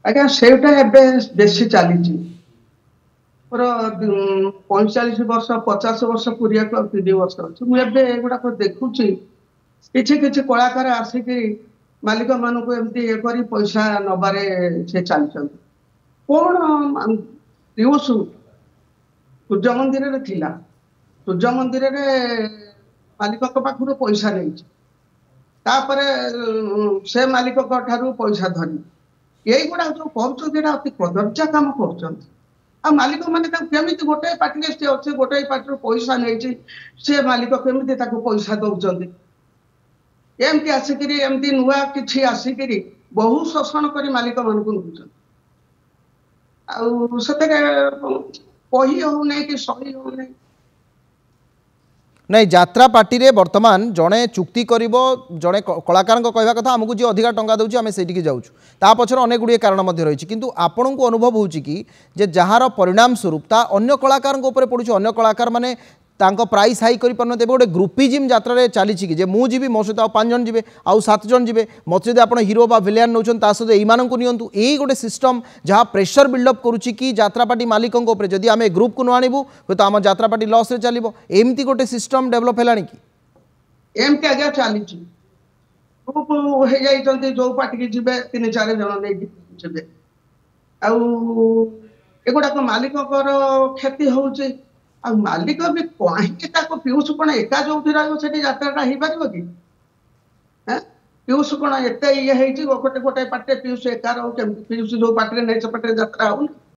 ଆଜ୍ଞା ସେଇଟା ଏବେ ବେଶୀ ଚାଲିଛି। ମୋର 45 ବର୍ଷ 50 ବର୍ଷ ପୁରିବାକୁ ଆଉ 3 ବର୍ଷ ଅଛି। ମୁଁ ଏବେ ଏଗୁଡାକ ଦେଖୁଛି କିଛି କିଛି କଳାକାର ଆସିକି ମାଲିକ ମାନଙ୍କୁ ଏମିତି ଇଏ କରି ପଇସା ନବାରେ ସେ ଚାଲିଛନ୍ତି। କଣ ପିଉସ ସୂର୍ଯ୍ୟ ମନ୍ଦିରରେ ଥିଲା, ସୂର୍ଯ୍ୟ ମନ୍ଦିରରେ ମାଲିକଙ୍କ ପାଖରୁ ପଇସା ନେଇଛି, ତାପରେ ସେ ମାଲିକଙ୍କ ଠାରୁ ପଇସା ଧରି এইଗୁଡା ଯୋଉ କରୁଛନ୍ତି ଏଇଟା ଅତି କଦର୍ଯ୍ୟ କାମ କରୁଛନ୍ତି। ଆଉ ମାଲିକ ମାନେ ତାକୁ କେମିତି ଗୋଟାଏ ପାର୍ଟିରେ ସେ ଅଛି, ଗୋଟାଏ ପାର୍ଟିରୁ ପଇସା ନେଇଛି, ସେ ମାଲିକ କେମିତି ତାକୁ ପଇସା ଦଉଛନ୍ତି? ଏମିତି ଆସିକିରି ଏମିତି ନୂଆ କିଛି ଆସିକିରି ବହୁ ଶୋଷଣ କରି ମାଲିକ ମାନଙ୍କୁ ନଉଛନ୍ତି। ଆଉ ସେଥିରେ କହି ହଉନାହିଁ କି ସହି ହଉନାହିଁ। ନାଇଁ ଯାତ୍ରା ପାର୍टी बर्तमान जड़े चुक्ति कर जड़े कलाकार कहवा कथा आमको जी अधिका टंका दूसरी आम से जाऊँ ता पचर अनेक गुड़िए कारण रही किंतु आपण को अनुभव हो कि जार परिणाम स्वरूप ता अन्य कलाकार पड़ू अन्य कलाकार मैंने प्राइस हाई कर पारे गोटे ग्रुपिजिम यात्रा चली कि मुझे जीवी मो सहित 5 जन जी आउ 7 जन जी मत जो आप हिरो बा विलेन नौ सहित यू नियंतु यही गोटे सिस्टम जहाँ प्रेशर बिल्डअप करुच्ची कि यात्रा पार्टी मालिकों जदि आम ग्रुप को न आणबू तो आम यात्रा पार्टी लॉस रे चलो एमती गोटे सिस्टम डेभलप है कि एमती आज्ञा चली ग्रुप हो जाइए जो पार्टी की जी 3-4 जन नहीं जी आगुड़ाक मालिक क्षति हो मालिक भी कहीं पीयूष कौन एका जो रही यात्रा हो पार कि पीयूष कौन एत ये गोटे गोटे पार्टी पीयूष एका पीयूष जो पार्टी नहीं से पार्टी यात्रा हो